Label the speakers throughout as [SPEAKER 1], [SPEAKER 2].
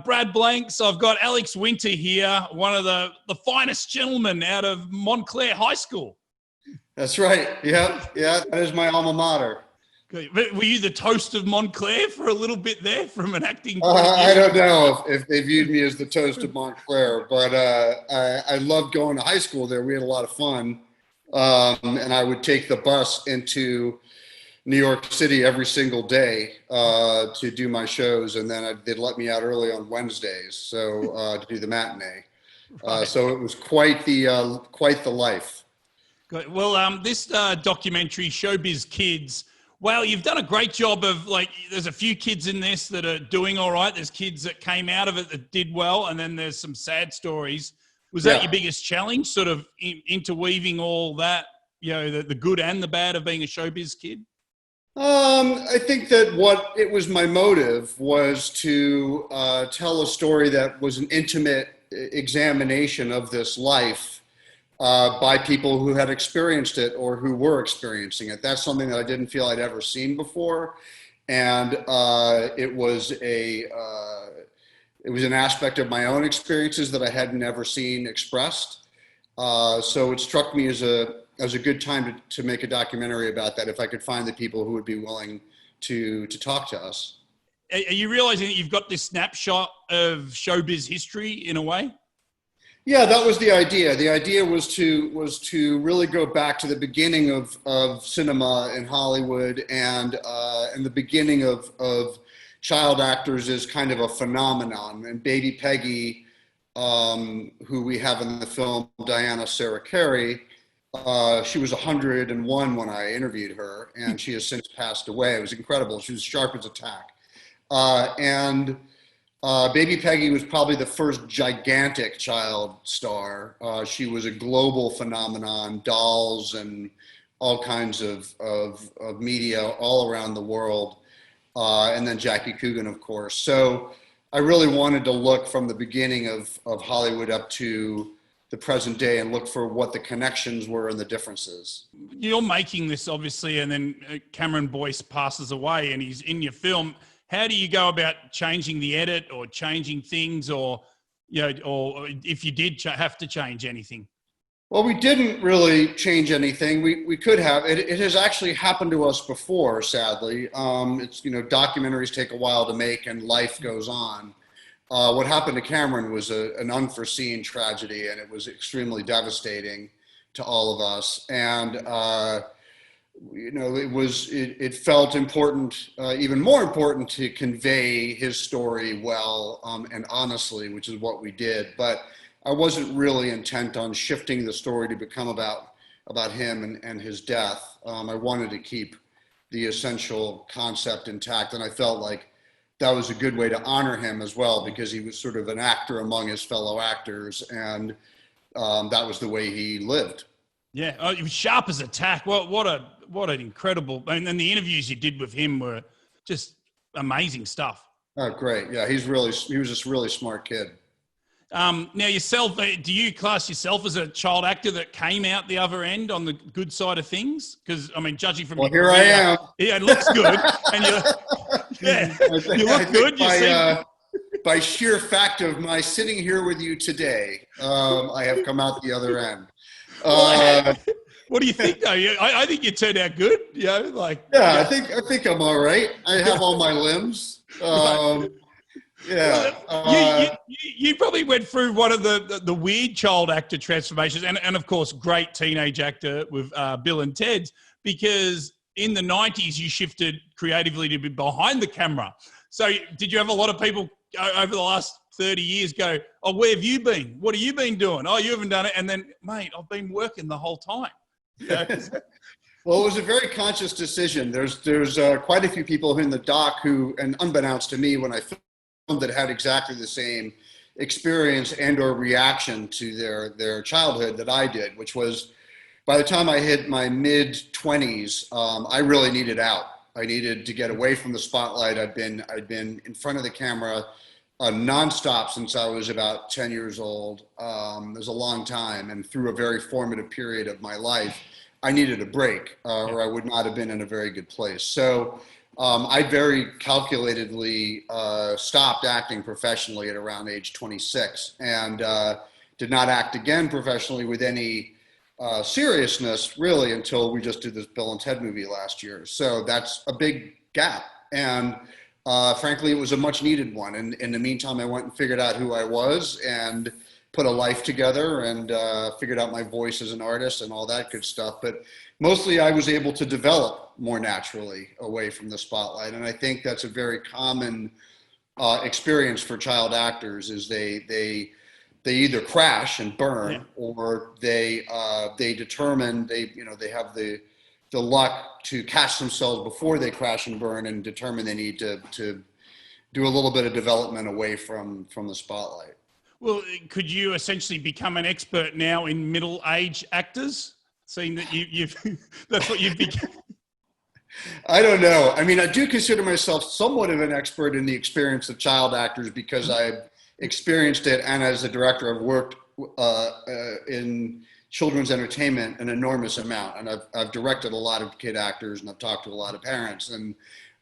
[SPEAKER 1] Brad Blanks. I've got Alex Winter here, one of the finest gentlemen out of Montclair High School.
[SPEAKER 2] That's right. Yeah, that is my alma mater.
[SPEAKER 1] Were you the toast of Montclair for a little bit there from an acting point of view?
[SPEAKER 2] I don't know if they viewed me as the toast of Montclair, but I loved going to high school there. We had a lot of fun. And I would take the bus into New York City every single day to do my shows. And then they'd let me out early on Wednesdays to do the matinee.
[SPEAKER 1] Right.
[SPEAKER 2] So it was quite the life.
[SPEAKER 1] Good. Well, this documentary, Showbiz Kids, well, you've done a great job of, like, there's a few kids in this that are doing all right. There's kids that came out of it that did well, and then there's some sad stories. Was that your biggest challenge, sort of interweaving all that, the good and the bad of being a showbiz kid?
[SPEAKER 2] I think that it was my motive was to tell a story that was an intimate examination of this life by people who had experienced it or who were experiencing it. That's something that I didn't feel I'd ever seen before. And it was an aspect of my own experiences that I had never seen expressed. So it struck me as a good time to make a documentary about that, if I could find the people who would be willing to talk to us.
[SPEAKER 1] Are you realizing that you've got this snapshot of showbiz history in a way?
[SPEAKER 2] Yeah, that was the idea. The idea was to really go back to the beginning of cinema in Hollywood and the beginning of child actors as kind of a phenomenon. And Baby Peggy, who we have in the film, Diana Sarah Carey, she was 101 when I interviewed her, and she has since passed away. It was incredible. She was sharp as a tack. Baby Peggy was probably the first gigantic child star. She was a global phenomenon, dolls and all kinds of media all around the world. And then Jackie Coogan, of course. So I really wanted to look from the beginning of Hollywood up to the present day and look for what the connections were and the differences.
[SPEAKER 1] You're making this, obviously, and then Cameron Boyce passes away and he's in your film. How do you go about changing the edit or changing things, or or if you did have to change anything?
[SPEAKER 2] Well, we didn't really change anything. We could have. It has actually happened to us before, sadly. It's documentaries take a while to make and life goes on. What happened to Cameron was an unforeseen tragedy, and it was extremely devastating to all of us. And it felt important, even more important, to convey his story well and honestly, which is what we did. But I wasn't really intent on shifting the story to become about him and his death. I wanted to keep the essential concept intact, and I felt like that was a good way to honor him as well, because he was sort of an actor among his fellow actors, and that was the way he lived.
[SPEAKER 1] Yeah, he was sharp as a tack. What an incredible, and then the interviews you did with him were just amazing stuff.
[SPEAKER 2] Oh, great. Yeah, he was just a really smart kid.
[SPEAKER 1] Now yourself, do you class yourself as a child actor that came out the other end on the good side of things? Because, I mean, judging from
[SPEAKER 2] your career, I am.
[SPEAKER 1] Yeah, it looks good. And you look good.
[SPEAKER 2] By sheer fact of my sitting here with you today, I have come out the other end.
[SPEAKER 1] What do you think, though? I think you turned out good.
[SPEAKER 2] I think I'm all right. I have all my limbs.
[SPEAKER 1] You probably went through one of the weird child actor transformations, and of course, great teenage actor with Bill and Ted's, because in the 90s you shifted creatively to be behind the camera. So did you have a lot of people over the last 30 years go, "Oh, where have you been? What have you been doing? Oh, you haven't done it." And then, mate, I've been working the whole time.
[SPEAKER 2] Well, it was a very conscious decision. There's quite a few people in the doc who, and unbeknownst to me when I filmed, that had exactly the same experience and or reaction to their childhood that I did, which was, by the time I hit my mid-20s, I really needed out. I needed to get away from the spotlight. I'd been in front of the camera nonstop since I was about 10 years old. It was a long time, and through a very formative period of my life, I needed a break, or I would not have been in a very good place. So I very calculatedly stopped acting professionally at around age 26 and did not act again professionally with any seriousness really until we just did this Bill and Ted movie last year. So that's a big gap. And frankly, it was a much needed one. And in the meantime, I went and figured out who I was and put a life together and figured out my voice as an artist and all that good stuff. But mostly I was able to develop more naturally away from the spotlight. And I think that's a very common experience for child actors is they either crash and burn or they determine they have the luck to catch themselves before they crash and burn and determine they need to do a little bit of development away from the spotlight.
[SPEAKER 1] Well, could you essentially become an expert now in middle-aged actors, seeing that you've that's what you've become?
[SPEAKER 2] I don't know. I mean, I do consider myself somewhat of an expert in the experience of child actors because I've experienced it, and as a director, I've worked in children's entertainment an enormous amount, and I've directed a lot of kid actors, and I've talked to a lot of parents, and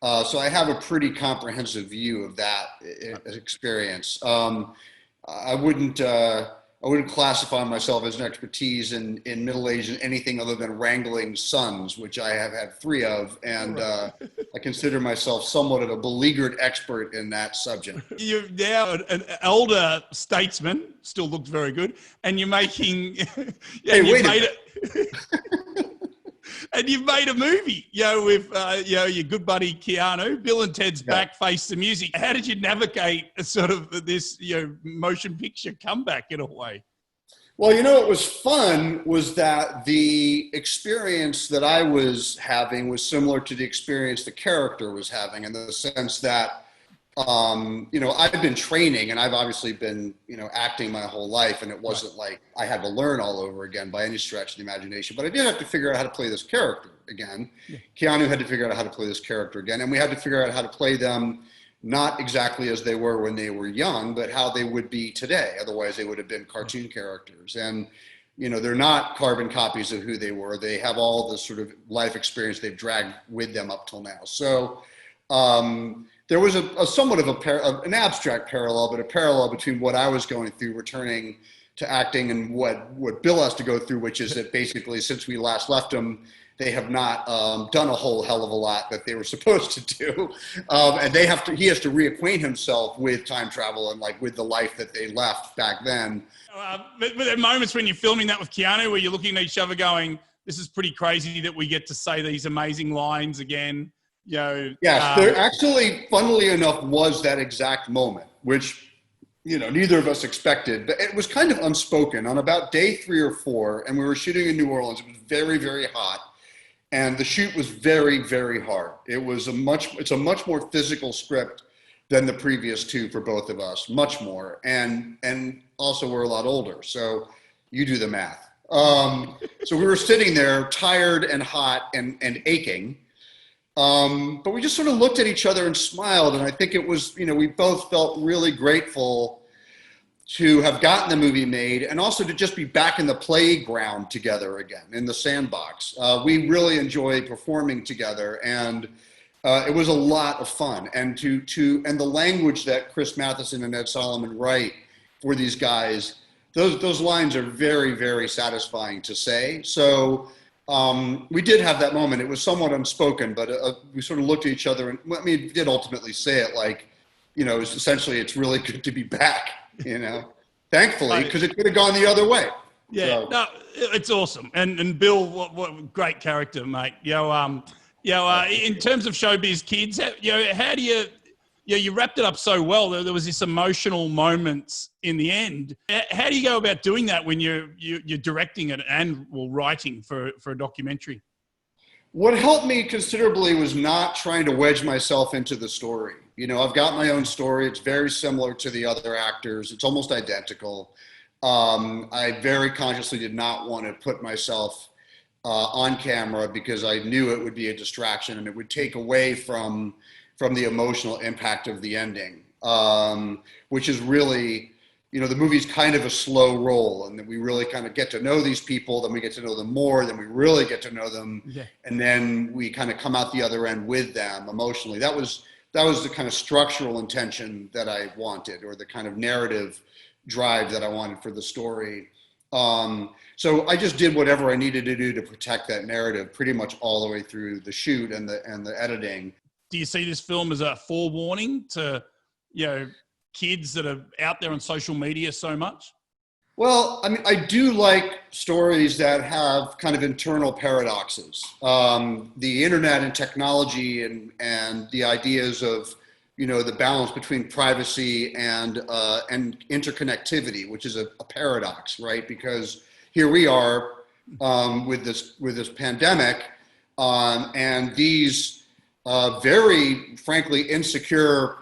[SPEAKER 2] so I have a pretty comprehensive view of that experience. I wouldn't classify myself as an expertise in middle age in anything other than wrangling sons, which I have had 3 of, and I consider myself somewhat of a beleaguered expert in that subject.
[SPEAKER 1] You're now an elder statesman, still looks very good, and you're making.
[SPEAKER 2] Hey, wait a minute.
[SPEAKER 1] And you've made a movie, with your good buddy Keanu. Bill and Ted's Back Face the Music. How did you navigate sort of this, motion picture comeback in a way?
[SPEAKER 2] Well, what was fun was that the experience that I was having was similar to the experience the character was having, in the sense that, I've been training and I've obviously been, acting my whole life, and it wasn't like I had to learn all over again by any stretch of the imagination, but I did have to figure out how to play this character again. Yeah. Keanu had to figure out how to play this character again, and we had to figure out how to play them not exactly as they were when they were young, but how they would be today. Otherwise, they would have been cartoon characters. And, they're not carbon copies of who they were. They have all the sort of life experience they've dragged with them up till now. So there was a somewhat of an abstract parallel, but a parallel between what I was going through returning to acting and what Bill has to go through, which is that basically since we last left him, they have not done a whole hell of a lot that they were supposed to do. And he has to reacquaint himself with time travel and with the life that they left back then.
[SPEAKER 1] But there are moments when you're filming that with Keanu where you're looking at each other going, this is pretty crazy that we get to say these amazing lines again. Yes,
[SPEAKER 2] there actually, funnily enough, was that exact moment, which, neither of us expected, but it was kind of unspoken. On about day 3 or 4, and we were shooting in New Orleans, it was very, very hot, and the shoot was very, very hard. It's a much more physical script than the previous 2 for both of us, much more, and also we're a lot older, so you do the math. So we were sitting there, tired and hot and aching. But we just sort of looked at each other and smiled. And I think it was, we both felt really grateful to have gotten the movie made and also to just be back in the playground together again, in the sandbox. We really enjoy performing together, and it was a lot of fun. And and the language that Chris Matheson and Ed Solomon write for these guys, those lines are very, very satisfying to say. So we did have that moment. It was somewhat unspoken, but we sort of looked at each other, and we did ultimately say it essentially it's really good to be back, thankfully, because it could have gone the other way.
[SPEAKER 1] Yeah, so. No, it's awesome. And Bill, what great character, mate. In terms of Showbiz Kids, how do you wrapped it up so well. There was this emotional moments in the end. How do you go about doing that when you're directing it and writing for a documentary?
[SPEAKER 2] What helped me considerably was not trying to wedge myself into the story. I've got my own story. It's very similar to the other actors. It's almost identical. I very consciously did not want to put myself on camera because I knew it would be a distraction and it would take away from the emotional impact of the ending, which is really the movie's kind of a slow roll, and that we really kind of get to know these people, then we get to know them more, then we really get to know them, and then we kind of come out the other end with them emotionally. That was the kind of structural intention that I wanted, or the kind of narrative drive that I wanted for the story. So I just did whatever I needed to do to protect that narrative pretty much all the way through the shoot and the editing.
[SPEAKER 1] Do you see this film as a forewarning to, kids that are out there on social media so much?
[SPEAKER 2] Well, I mean, I do like stories that have kind of internal paradoxes. The internet and technology and the ideas of, the balance between privacy and interconnectivity, which is a paradox, right? Because here we are with this pandemic, and these very, frankly, insecure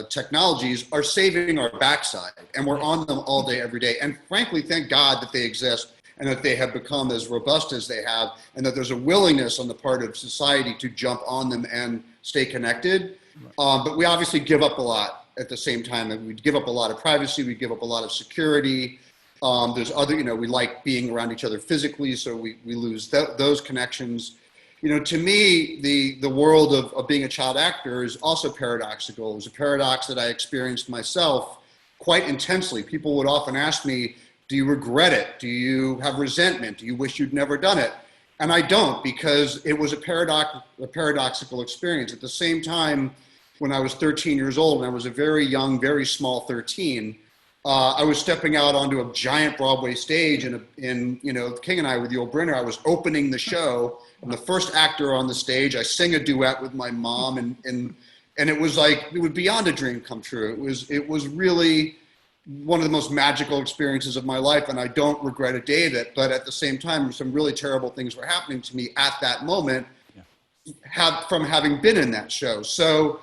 [SPEAKER 2] technologies are saving our backside, and we're on them all day, every day. And frankly, thank God that they exist and that they have become as robust as they have, and that there's a willingness on the part of society to jump on them and stay connected. But we obviously give up a lot at the same time, and we give up a lot of privacy, we give up a lot of security. There's other, we like being around each other physically, so we lose those connections. To me, the world of being a child actor is also paradoxical. It was a paradox that I experienced myself quite intensely. People would often ask me, do you regret it? Do you have resentment? Do you wish you'd never done it? And I don't, because it was a paradoxical experience. At the same time, when I was 13 years old, and I was a very young, very small 13, I was stepping out onto a giant Broadway stage in King and I with Yul Brynner. I was opening the show. I'm the first actor on the stage. I sing a duet with my mom, and it was like, it was beyond a dream come true. It was really one of the most magical experiences of my life, and I don't regret a day of it. But at the same time, some really terrible things were happening to me at that moment, from having been in that show. So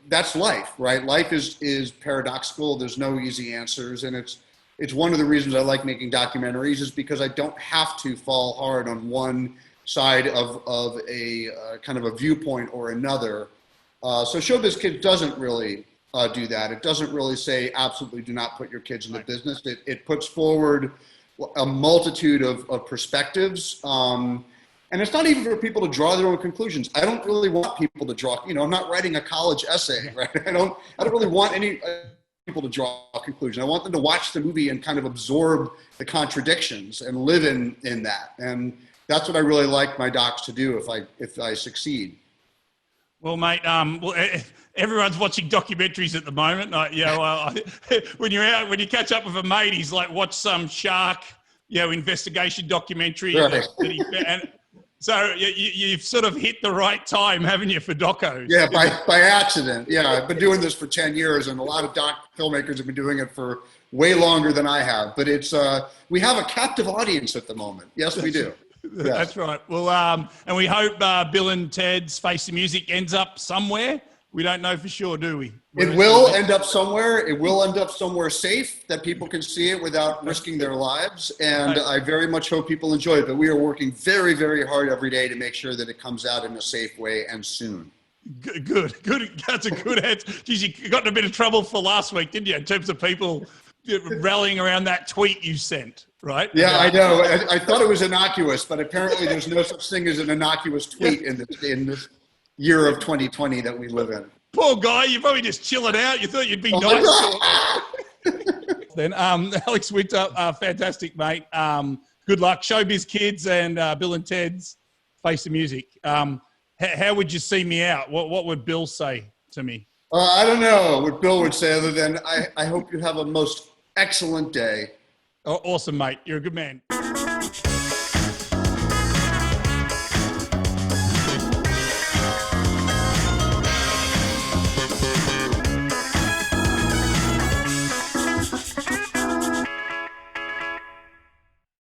[SPEAKER 2] that's life, right? Life is paradoxical. There's no easy answers, and it's one of the reasons I like making documentaries, is because I don't have to fall hard on one side of a kind of a viewpoint or another. So Showbiz Kids doesn't really do that. It doesn't really say absolutely do not put your kids in the business. It puts forward a multitude of perspectives. And it's not even for people to draw their own conclusions. I don't really want people to draw, I'm not writing a college essay, right? I don't really want any people to draw a conclusion. I want them to watch the movie and kind of absorb the contradictions and live in that. And that's what I really like my docs to do if I succeed.
[SPEAKER 1] Well, mate, everyone's watching documentaries at the moment. When you catch up with a mate, he's like, watch some shark, investigation documentary.
[SPEAKER 2] Right.
[SPEAKER 1] So you've sort of hit the right time, haven't you, for docos?
[SPEAKER 2] Yeah, by accident. Yeah, I've been doing this for 10 years, and a lot of filmmakers have been doing it for way longer than I have. But we have a captive audience at the moment. Yes, we do. Yes.
[SPEAKER 1] That's right. Well, and we hope Bill and Ted's Face the Music ends up somewhere. We don't know for sure, do we?
[SPEAKER 2] It will end up somewhere. It will end up somewhere safe that people can see it without risking their lives. And I very much hope people enjoy it. But we are working very, very hard every day to make sure that it comes out in a safe way and soon.
[SPEAKER 1] Good. That's a good answer. Geez, you got in a bit of trouble for last week, didn't you, in terms of people rallying around that tweet you sent, right?
[SPEAKER 2] Yeah, I know. I thought it was innocuous, but apparently there's no such thing as an innocuous tweet in this year of 2020 that we live in.
[SPEAKER 1] Poor guy, you're probably just chilling out. You thought you'd be nice. Then, Alex Winter, fantastic, mate. Good luck. Showbiz Kids and Bill and Ted's Face the Music. How would you see me out? What would Bill say to me?
[SPEAKER 2] I don't know what Bill would say, other than I hope you have a most excellent day.
[SPEAKER 1] Oh, awesome, mate. You're a good man.